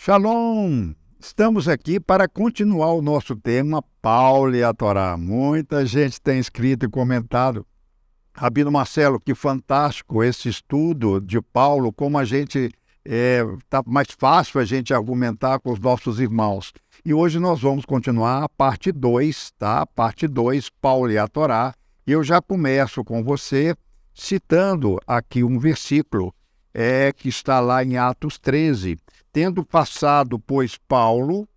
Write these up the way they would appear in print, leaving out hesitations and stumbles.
Shalom! Estamos aqui para continuar o nosso tema, Paulo e a Torá. Muita gente tem escrito e comentado. Rabino Marcelo, que fantástico esse estudo de Paulo, como a gente tá mais fácil a gente argumentar com os nossos irmãos. E hoje nós vamos continuar a parte 2, tá? Parte 2, Paulo e a Torá. E eu já começo com você citando aqui um versículo que está lá em Atos 13. Tendo passado, pois, Paulo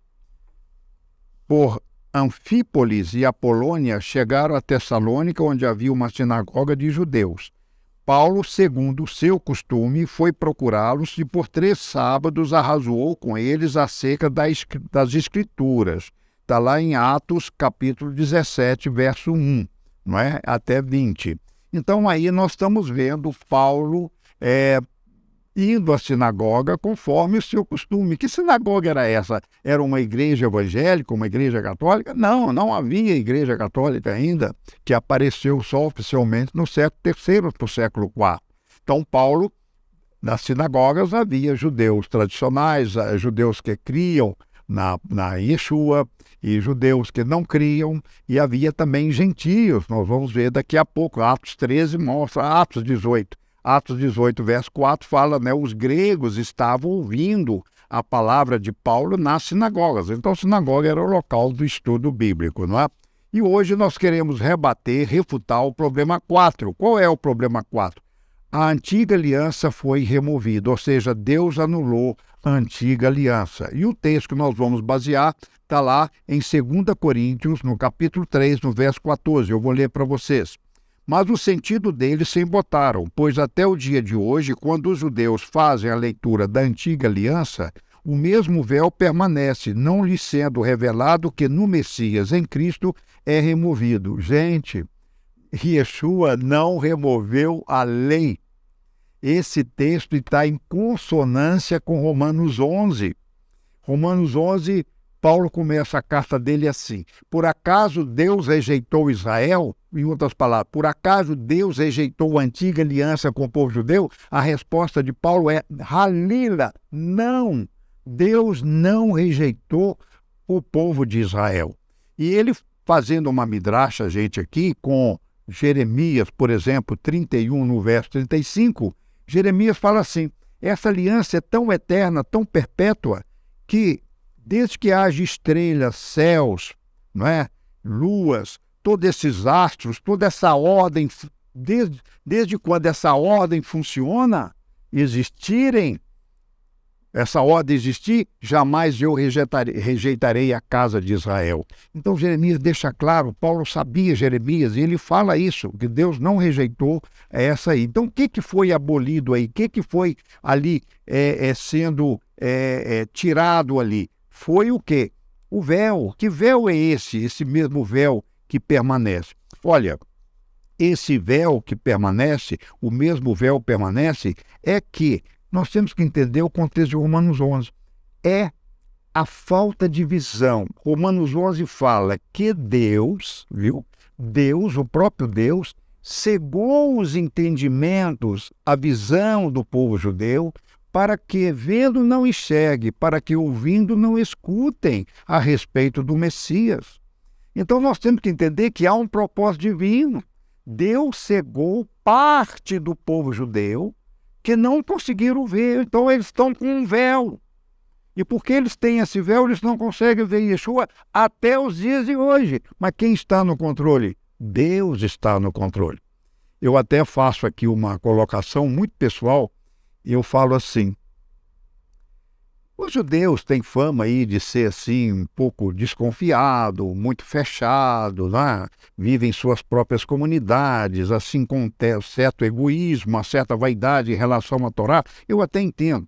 por Anfípolis e Apolônia, chegaram a Tessalônica, onde havia uma sinagoga de judeus. Paulo, segundo o seu costume, foi procurá-los e por 3 sábados arrazoou com eles acerca das Escrituras. Está lá em Atos, capítulo 17, verso 1, não é? Até 20. Então, aí nós estamos vendo Paulo indo à sinagoga conforme o seu costume. Que sinagoga era essa? Era uma igreja evangélica, uma igreja católica? Não, não havia igreja católica ainda, que apareceu só oficialmente no século III para o século IV. Então, Paulo, nas sinagogas havia judeus tradicionais, judeus que criam na Yeshua, e judeus que não criam, e havia também gentios. Nós vamos ver daqui a pouco. Atos 13 mostra, Atos 18, verso 4, fala, os gregos estavam ouvindo a palavra de Paulo nas sinagogas. Então, a sinagoga era o local do estudo bíblico, não é? E hoje nós queremos refutar o problema 4. Qual é o problema 4? A antiga aliança foi removida, ou seja, Deus anulou a antiga aliança. E o texto que nós vamos basear está lá em 2 Coríntios, no capítulo 3, no verso 14. Eu vou ler para vocês. Mas o sentido deles se embotaram, pois até o dia de hoje, quando os judeus fazem a leitura da antiga aliança, o mesmo véu permanece, não lhe sendo revelado que no Messias, em Cristo, é removido. Gente, Yeshua não removeu a lei. Esse texto está em consonância com Romanos 11. Romanos 11, Paulo começa a carta dele assim: por acaso Deus rejeitou Israel? Em outras palavras, por acaso Deus rejeitou a antiga aliança com o povo judeu? A resposta de Paulo é Halila, não. Deus não rejeitou o povo de Israel. E ele fazendo uma midrasha, gente, aqui com Jeremias, por exemplo, 31, no verso 35, Jeremias fala assim: essa aliança é tão eterna, tão perpétua, que desde que haja estrelas, céus, não é? Luas, todos esses astros, toda essa ordem, desde quando essa ordem funciona, essa ordem existir, jamais eu rejeitarei a casa de Israel. Então Jeremias deixa claro, Paulo sabia Jeremias, e ele fala isso, que Deus não rejeitou essa aí. Então o que foi abolido aí? O que foi ali sendo tirado ali? Foi o quê? O véu. Que véu é esse? Esse mesmo véu que permanece. Olha, esse véu que permanece, o mesmo véu permanece, é que nós temos que entender o contexto de Romanos 11. É a falta de visão. Romanos 11 fala que Deus, Deus, o próprio Deus, cegou os entendimentos, a visão do povo judeu, para que vendo não enxergue, para que ouvindo não escutem a respeito do Messias. Então nós temos que entender que há um propósito divino. Deus cegou parte do povo judeu que não conseguiram ver, então eles estão com um véu. E porque eles têm esse véu, eles não conseguem ver Yeshua até os dias de hoje. Mas quem está no controle? Deus está no controle. Eu até faço aqui uma colocação muito pessoal, e eu falo assim: os judeus têm fama aí de ser assim um pouco desconfiado, muito fechado, né? Vivem suas próprias comunidades, assim com um certo egoísmo, uma certa vaidade em relação à Torá. Eu até entendo.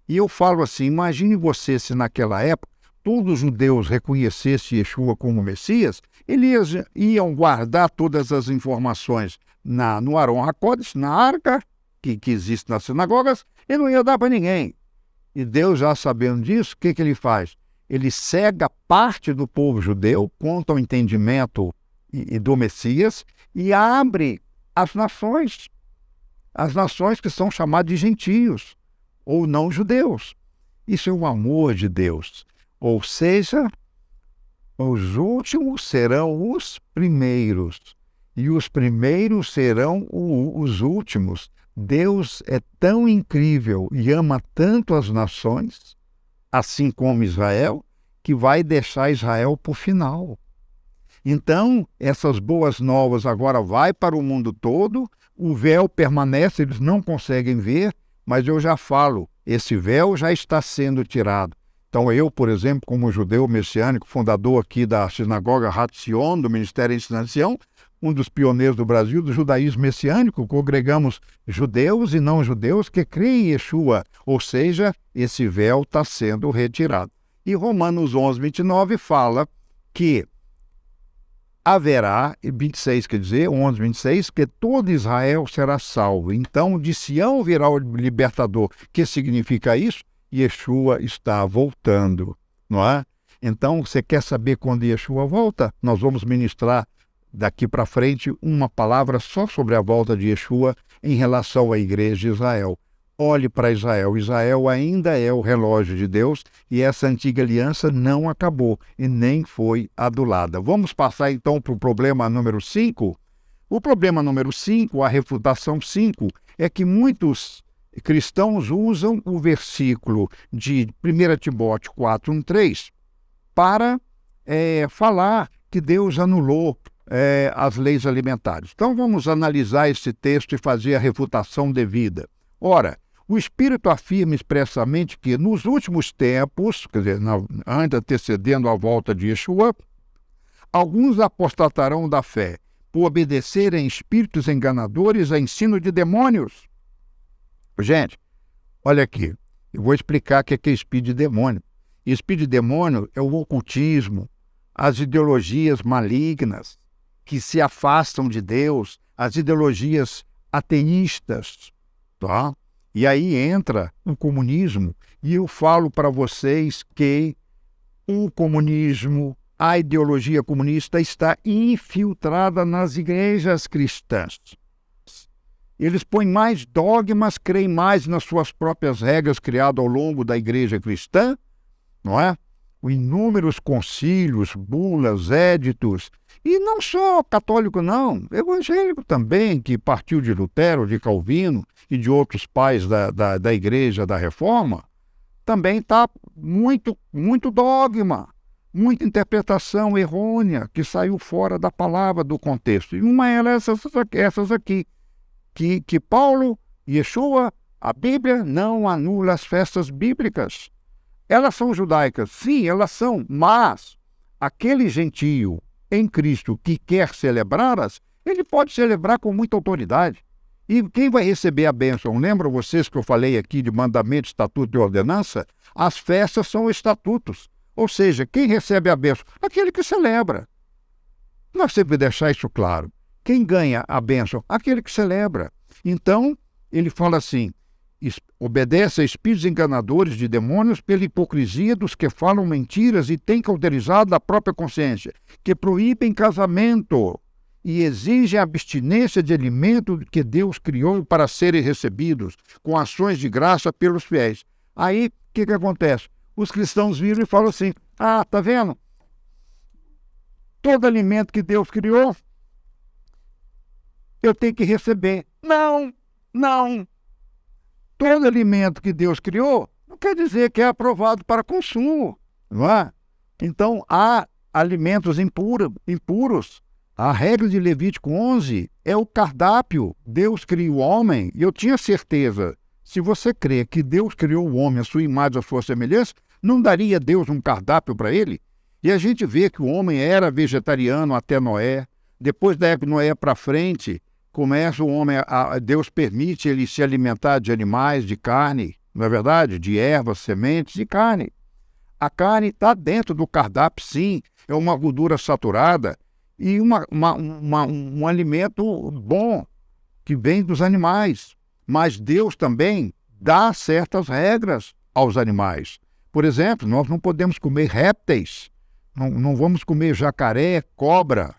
E eu falo assim: imagine você se naquela época todos os judeus reconhecessem Yeshua como Messias, eles iam guardar todas as informações no Aron HaKodesh, na arca que existe nas sinagogas, e não ia dar para ninguém. E Deus, já sabendo disso, o que ele faz? Ele cega parte do povo judeu quanto ao entendimento do Messias e abre as nações que são chamadas de gentios ou não judeus. Isso é o amor de Deus. Ou seja, os últimos serão os primeiros, e os primeiros serão os últimos. Deus é tão incrível e ama tanto as nações, assim como Israel, que vai deixar Israel para o final. Então, essas boas novas agora vai para o mundo todo, o véu permanece, eles não conseguem ver, mas eu já falo, esse véu já está sendo tirado. Então eu, por exemplo, como judeu messiânico, fundador aqui da Sinagoga Hatzion, do Ministério Ensino Sião, um dos pioneiros do Brasil, do judaísmo messiânico, congregamos judeus e não judeus que creem em Yeshua, ou seja, esse véu está sendo retirado. E Romanos 11, 29 fala que haverá, 26 quer dizer, 11, 26, que todo Israel será salvo. Então, de Sião virá o libertador. O que significa isso? Yeshua está voltando, não é? Então, você quer saber quando Yeshua volta? Nós vamos ministrar daqui para frente uma palavra só sobre a volta de Yeshua em relação à igreja de Israel. Olhe para Israel. Israel ainda é o relógio de Deus e essa antiga aliança não acabou e nem foi adulada. Vamos passar então para o problema número 5. O problema número 5, a refutação 5, é que muitos cristãos usam o versículo de 1 Timóteo 4, 1, 3 para falar que Deus anulou as leis alimentares. Então vamos analisar esse texto e fazer a refutação devida. Ora, o Espírito afirma expressamente que nos últimos tempos, quer dizer, antecedendo a volta de Yeshua, alguns apostatarão da fé por obedecerem espíritos enganadores a ensino de demônios. Gente, olha aqui, eu vou explicar o que é espírito de demônio. Espírito de demônio é o ocultismo, as ideologias malignas que se afastam de Deus, as ideologias ateístas, tá? E aí entra o comunismo. E eu falo para vocês que o comunismo, a ideologia comunista está infiltrada nas igrejas cristãs. Eles põem mais dogmas, creem mais nas suas próprias regras criadas ao longo da igreja cristã, não é? Inúmeros concílios, bulas, éditos, e não só católico não, evangélico também, que partiu de Lutero, de Calvino e de outros pais da igreja da Reforma, também está muito dogma, muita interpretação errônea que saiu fora da palavra, do contexto. E uma é essas aqui, que Paulo, Yeshua, a Bíblia não anula as festas bíblicas. Elas são judaicas, sim, elas são, mas aquele gentio em Cristo que quer celebrá-las, ele pode celebrar com muita autoridade. E quem vai receber a bênção? Lembram vocês que eu falei aqui de mandamento, estatuto e ordenança? As festas são estatutos. Ou seja, quem recebe a bênção? Aquele que celebra. Nós sempre deixar isso claro. Quem ganha a bênção? Aquele que celebra. Então, ele fala assim, obedece a espíritos enganadores de demônios pela hipocrisia dos que falam mentiras e têm cauterizado a própria consciência, que proíbem casamento e exigem a abstinência de alimento que Deus criou para serem recebidos, com ações de graça pelos fiéis. Aí, o que acontece? Os cristãos viram e falam assim, tá vendo? Todo alimento que Deus criou, eu tenho que receber. Não. Todo alimento que Deus criou não quer dizer que é aprovado para consumo, não é? Então, há alimentos impuros. A regra de Levítico 11 é o cardápio. Deus criou o homem, e eu tinha certeza, se você crê que Deus criou o homem, a sua imagem, a sua semelhança, não daria Deus um cardápio para ele? E a gente vê que o homem era vegetariano até Noé. Depois da época de Noé para frente, começa o homem, Deus permite ele se alimentar de animais, de carne, não é verdade? De ervas, sementes e carne. A carne está dentro do cardápio, sim, é uma gordura saturada e um alimento bom que vem dos animais. Mas Deus também dá certas regras aos animais. Por exemplo, nós não podemos comer répteis, não vamos comer jacaré, cobra,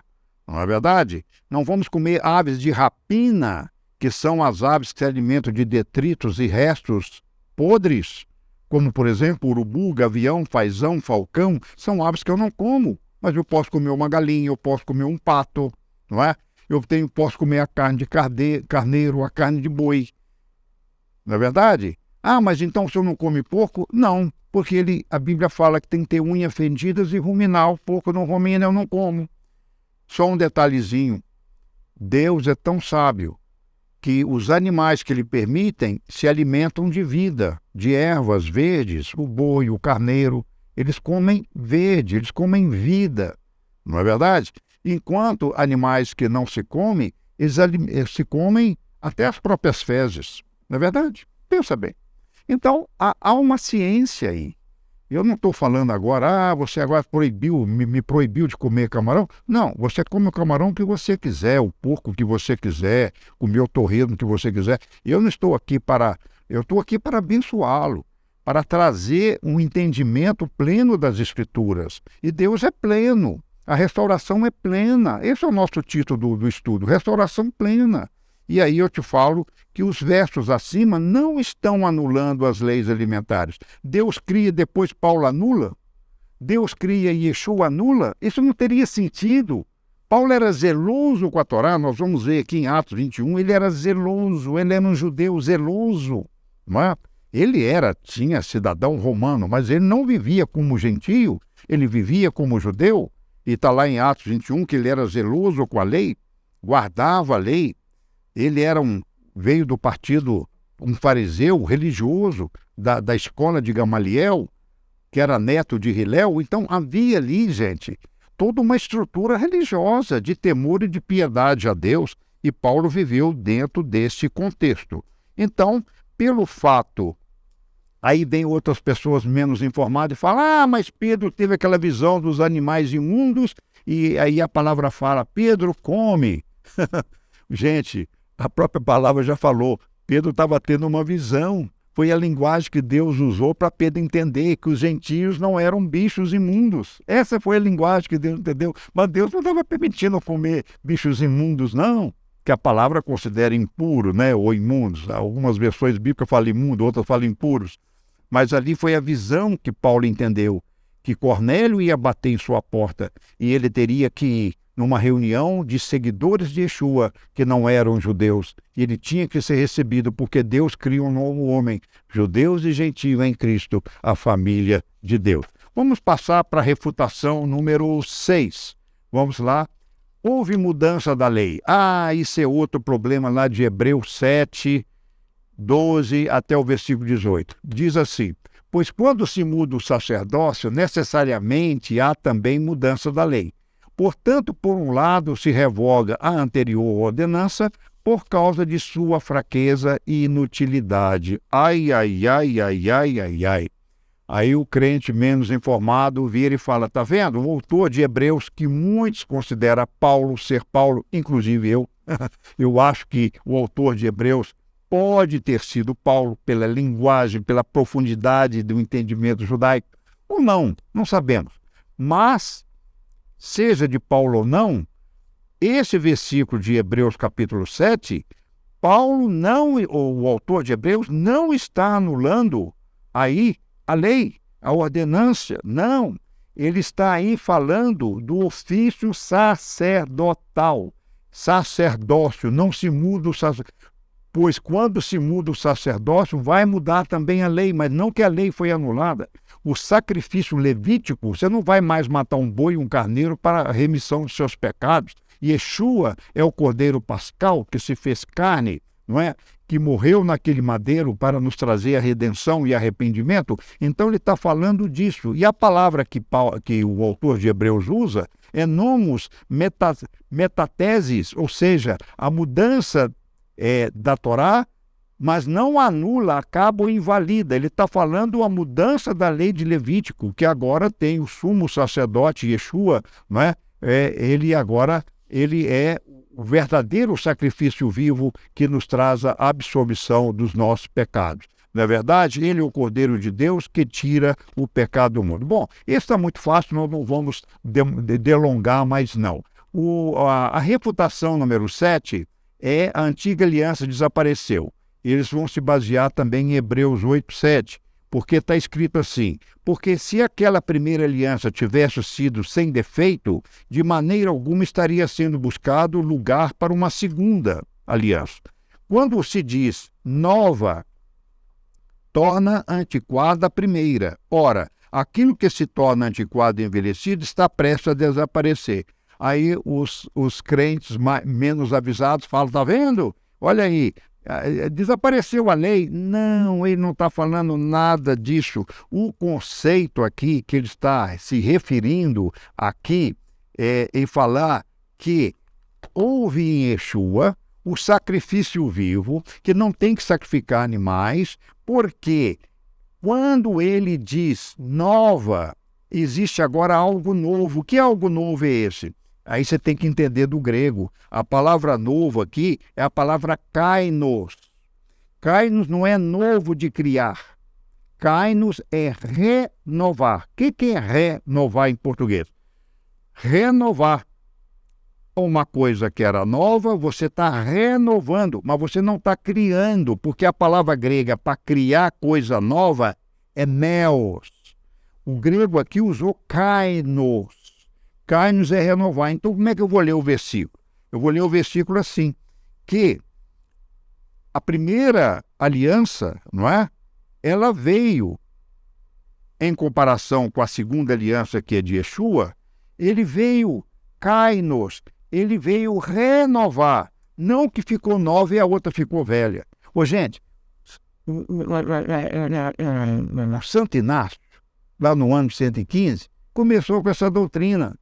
não é verdade? Não vamos comer aves de rapina, que são as aves que se alimentam de detritos e restos podres, como, por exemplo, urubu, gavião, fazão, falcão, são aves que eu não como, mas eu posso comer uma galinha, eu posso comer um pato, não é? Posso comer a carne de carneiro, a carne de boi, não é verdade? Ah, mas então se eu não come porco? Não, porque a Bíblia fala que tem que ter unhas fendidas e ruminar. O porco não rumina, eu não como. Só um detalhezinho. Deus é tão sábio que os animais que Ele permitem se alimentam de vida, de ervas verdes, o boi, o carneiro. Eles comem verde, eles comem vida, não é verdade? Enquanto animais que não se comem, eles se comem até as próprias fezes, não é verdade? Pensa bem. Então, há uma ciência aí. Eu não estou falando agora, você agora me proibiu de comer camarão. Não, você come o camarão que você quiser, o porco que você quiser, comer o torresmo que você quiser. Eu estou aqui para abençoá-lo, para trazer um entendimento pleno das Escrituras. E Deus é pleno, a restauração é plena. Esse é o nosso título do estudo, restauração plena. E aí eu te falo que os versos acima não estão anulando as leis alimentares. Deus cria e depois Paulo anula? Deus cria e Yeshua anula? Isso não teria sentido. Paulo era zeloso com a Torá, nós vamos ver aqui em Atos 21, ele era zeloso, ele era um judeu zeloso. Não é? Tinha cidadão romano, mas ele não vivia como gentio, ele vivia como judeu. E está lá em Atos 21 que ele era zeloso com a lei, guardava a lei. Ele veio do partido, um fariseu religioso, da escola de Gamaliel, que era neto de Hilel. Então havia ali, gente, toda uma estrutura religiosa de temor e de piedade a Deus, e Paulo viveu dentro desse contexto. Então, pelo fato, aí vem outras pessoas menos informadas e falam, mas Pedro teve aquela visão dos animais imundos, e aí a palavra fala, Pedro come. Gente, a própria palavra já falou, Pedro estava tendo uma visão. Foi a linguagem que Deus usou para Pedro entender que os gentios não eram bichos imundos. Essa foi a linguagem que Deus entendeu. Mas Deus não estava permitindo comer bichos imundos, não. Que a palavra considera impuro, né? Ou imundos. Algumas versões bíblicas falam imundo, outras falam impuros. Mas ali foi a visão que Paulo entendeu, que Cornélio ia bater em sua porta e ele teria que ir numa reunião de seguidores de Yeshua que não eram judeus. E ele tinha que ser recebido porque Deus cria um novo homem, judeus e gentios em Cristo, a família de Deus. Vamos passar para a refutação número 6. Vamos lá. Houve mudança da lei. Isso é outro problema lá de Hebreus 7, 12 até o versículo 18. Diz assim, pois quando se muda o sacerdócio, necessariamente há também mudança da lei. Portanto, por um lado, se revoga a anterior ordenança por causa de sua fraqueza e inutilidade. Ai, ai, ai, ai, ai, ai, ai. Aí o crente menos informado vira e fala, tá vendo? O autor de Hebreus, que muitos consideram Paulo ser Paulo, inclusive eu acho que o autor de Hebreus pode ter sido Paulo pela linguagem, pela profundidade do entendimento judaico, ou não sabemos. Mas seja de Paulo ou não, esse versículo de Hebreus capítulo 7, o autor de Hebreus não está anulando aí a lei, a ordenância, não. Ele está aí falando do ofício sacerdotal. Sacerdócio, não se muda o sacerdócio. Pois quando se muda o sacerdócio, vai mudar também a lei, mas não que a lei foi anulada. O sacrifício levítico, você não vai mais matar um boi e um carneiro para a remissão dos seus pecados. Yeshua é o cordeiro pascal que se fez carne, não é? Que morreu naquele madeiro para nos trazer a redenção e arrependimento. Então ele está falando disso. E a palavra que o autor de Hebreus usa é nomos metateses, ou seja, a mudança da Torá, mas não anula, acaba ou invalida. Ele está falando a mudança da lei de Levítico, que agora tem o sumo sacerdote Yeshua, não é? Ele é o verdadeiro sacrifício vivo que nos traz a absolvição dos nossos pecados. Não é verdade? Ele é o Cordeiro de Deus que tira o pecado do mundo. Bom, esse está muito fácil, nós não vamos delongar mais não. A refutação número 7 a antiga aliança desapareceu. Eles vão se basear também em Hebreus 8, 7. porque está escrito assim: porque se aquela primeira aliança tivesse sido sem defeito, de maneira alguma estaria sendo buscado lugar para uma segunda aliança. Quando se diz nova, torna antiquada a primeira. Ora, aquilo que se torna antiquado e envelhecido está prestes a desaparecer. Aí os crentes menos avisados falam: está vendo? Olha aí, desapareceu a lei. Não, ele não está falando nada disso. O conceito aqui que ele está se referindo aqui é em falar que houve em Yeshua o sacrifício vivo, que não tem que sacrificar animais, porque quando ele diz nova, existe agora algo novo. Que algo novo é esse? Aí você tem que entender do grego. A palavra novo aqui é a palavra kainos. Kainos não é novo de criar. Kainos é renovar. O que é renovar em português? Renovar. Uma coisa que era nova, você está renovando, mas você não está criando, porque a palavra grega para criar coisa nova é neos. O grego aqui usou kainos. Kainos é renovar. Então, como é que eu vou ler o versículo? Eu vou ler o versículo assim, que a primeira aliança, não é? Ela veio, em comparação com a segunda aliança, que é de Yeshua, ele veio kainos, ele veio renovar. Não que ficou nova e a outra ficou velha. Ô, gente, Santo Inácio, lá no ano 115, começou com essa doutrina.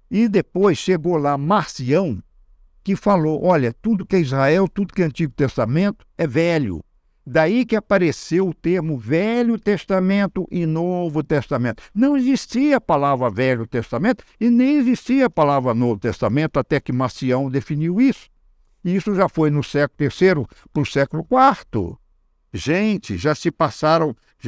E depois chegou lá Marcião, que falou: olha, tudo que é Israel, tudo que é Antigo Testamento é velho. Daí que apareceu o termo Velho Testamento e Novo Testamento. Não existia a palavra Velho Testamento e nem existia a palavra Novo Testamento até que Marcião definiu isso. E isso já foi no século III para o século IV. Gente, já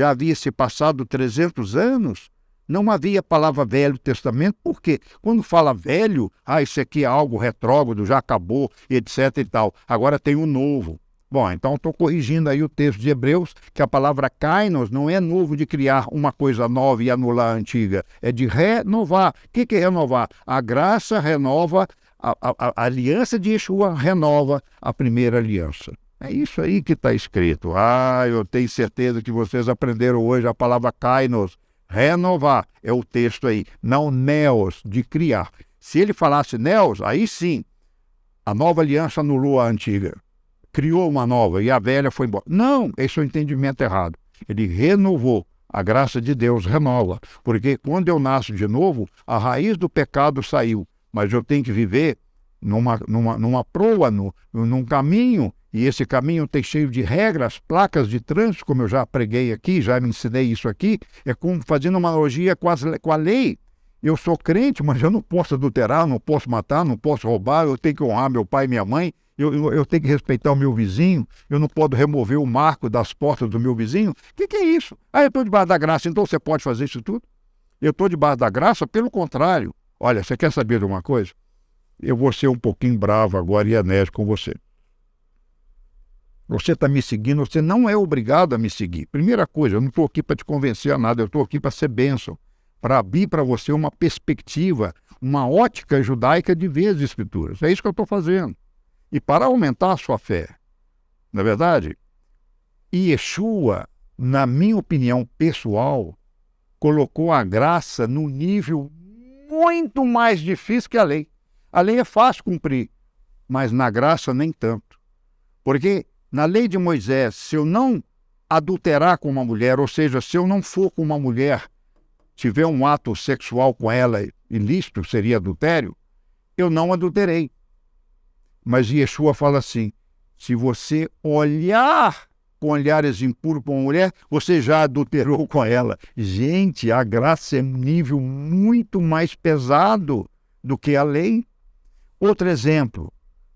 havia se passado 300 anos. Não havia a palavra Velho Testamento, porque quando fala velho, isso aqui é algo retrógrado, já acabou, etc e tal. Agora tem o novo. Bom, então estou corrigindo aí o texto de Hebreus, que a palavra kainos não é novo de criar uma coisa nova e anular a antiga, é de renovar. O que é renovar? A graça renova, a aliança de Yeshua renova a primeira aliança. É isso aí que está escrito. Eu tenho certeza que vocês aprenderam hoje a palavra kainos, renovar, é o texto aí, não neos, de criar. Se ele falasse neos, aí sim, a nova aliança anulou a antiga. Criou uma nova e a velha foi embora. Não, esse é o entendimento errado. Ele renovou. A graça de Deus renova. Porque quando eu nasço de novo, a raiz do pecado saiu. Mas eu tenho que viver numa proa, num caminho. E esse caminho tem cheio de regras, placas de trânsito, como eu já preguei aqui, já me ensinei isso aqui. É como fazendo uma analogia com a lei. Eu sou crente, mas eu não posso adulterar, não posso matar, não posso roubar. Eu tenho que honrar meu pai e minha mãe. Eu tenho que respeitar o meu vizinho, eu não posso remover o marco das portas do meu vizinho. O que é isso? Eu estou debaixo da graça, então você pode fazer isso tudo? Eu estou debaixo da graça, pelo contrário. Olha, você quer saber de uma coisa? Eu vou ser um pouquinho bravo agora e enérgico com você. Você está me seguindo, você não é obrigado a me seguir. Primeira coisa, eu não estou aqui para te convencer a nada, eu estou aqui para ser bênção, para abrir para você uma perspectiva, uma ótica judaica de ver as Escrituras. É isso que eu estou fazendo. E para aumentar a sua fé, não é verdade? Yeshua, na minha opinião pessoal, colocou a graça num nível muito mais difícil que a lei. A lei é fácil cumprir, mas na graça nem tanto. Porque na lei de Moisés, se eu não adulterar com uma mulher, ou seja, se eu não for com uma mulher, tiver um ato sexual com ela ilícito, seria adultério, eu não adulterei. Mas Yeshua fala assim: se você olhar com olhares impuros para uma mulher, você já adulterou com ela. Gente, a graça é um nível muito mais pesado do que a lei. Outro exemplo,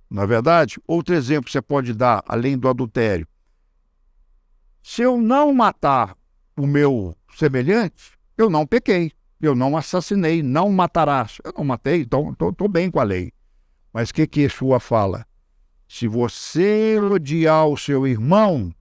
na verdade, outro exemplo você pode dar, além do adultério. Se eu não matar o meu semelhante, eu não pequei, eu não assassinei, não matarás. Eu não matei, então estou bem com a lei. Mas o que Yeshua fala? Se você odiar o seu irmão,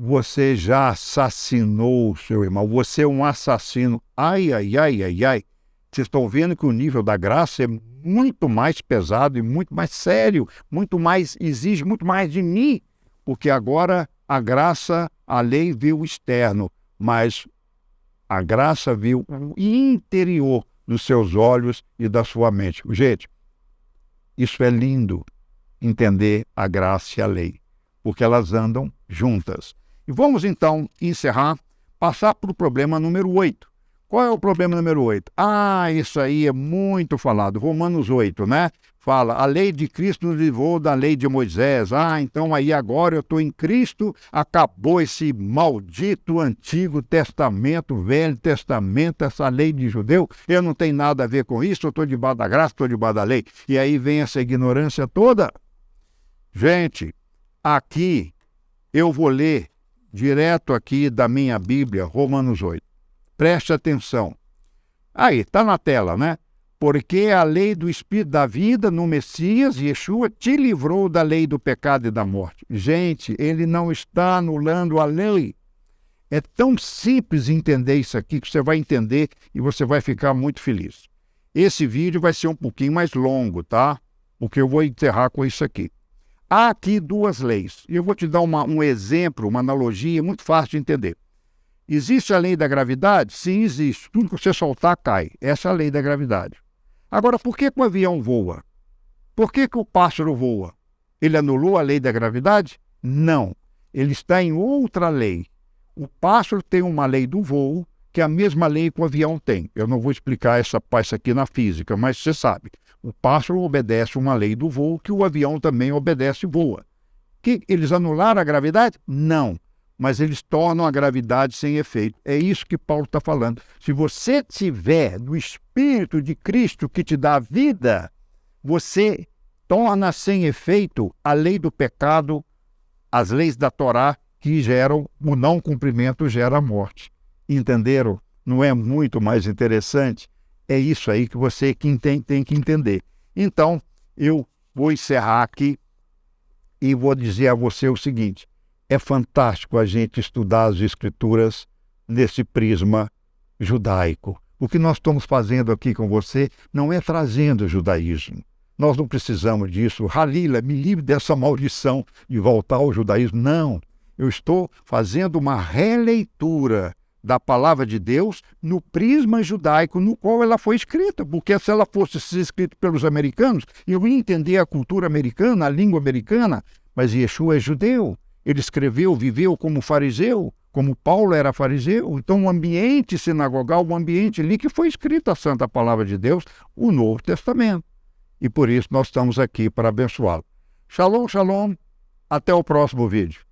você já assassinou o seu irmão, você é um assassino. Ai, ai, ai, ai, ai. Vocês estão vendo que o nível da graça é muito mais pesado e muito mais sério, muito mais, exige muito mais de mim, porque agora a graça, a lei viu o externo, mas a graça viu o interior dos seus olhos e da sua mente. Gente, isso é lindo, entender a graça e a lei, porque elas andam juntas. E vamos então encerrar, passar para o problema número 8. Qual é o problema número 8? Isso aí é muito falado. Romanos 8, né? Fala, a lei de Cristo nos livrou da lei de Moisés. Então aí agora eu estou em Cristo, acabou esse maldito Antigo Testamento, Velho Testamento, essa lei de judeu. Eu não tenho nada a ver com isso, eu estou debaixo da graça, estou debaixo da lei. E aí vem essa ignorância toda. Gente, aqui eu vou ler direto aqui da minha Bíblia, Romanos 8. Preste atenção. Aí, está na tela, né? Porque a lei do Espírito da vida no Messias, Yeshua, te livrou da lei do pecado e da morte. Gente, ele não está anulando a lei. É tão simples entender isso aqui que você vai entender e você vai ficar muito feliz. Esse vídeo vai ser um pouquinho mais longo, tá? Porque eu vou encerrar com isso aqui. Há aqui duas leis. E eu vou te dar um exemplo, uma analogia muito fácil de entender. Existe a lei da gravidade? Sim, existe. Tudo que você soltar, cai. Essa é a lei da gravidade. Agora, por que o avião voa? Por que o pássaro voa? Ele anulou a lei da gravidade? Não. Ele está em outra lei. O pássaro tem uma lei do voo, que é a mesma lei que o avião tem. Eu não vou explicar isso aqui na física, mas você sabe. O pássaro obedece uma lei do voo, que o avião também obedece e voa. Que eles anularam a gravidade? Não. Mas eles tornam a gravidade sem efeito. É isso que Paulo está falando. Se você tiver no Espírito de Cristo que te dá vida, você torna sem efeito a lei do pecado, as leis da Torá que geram, o não cumprimento gera a morte. Entenderam? Não é muito mais interessante? É isso aí que você tem que entender. Então, eu vou encerrar aqui e vou dizer a você o seguinte. É fantástico a gente estudar as Escrituras nesse prisma judaico. O que nós estamos fazendo aqui com você não é trazendo o judaísmo. Nós não precisamos disso. Halila, me livre dessa maldição de voltar ao judaísmo. Não. Eu estou fazendo uma releitura da palavra de Deus no prisma judaico no qual ela foi escrita. Porque se ela fosse escrita pelos americanos, eu ia entender a cultura americana, a língua americana, mas Yeshua é judeu. Ele escreveu, viveu como fariseu, como Paulo era fariseu. Então, o ambiente sinagogal, o ambiente ali que foi escrita a Santa Palavra de Deus, o Novo Testamento. E por isso nós estamos aqui para abençoá-lo. Shalom, shalom. Até o próximo vídeo.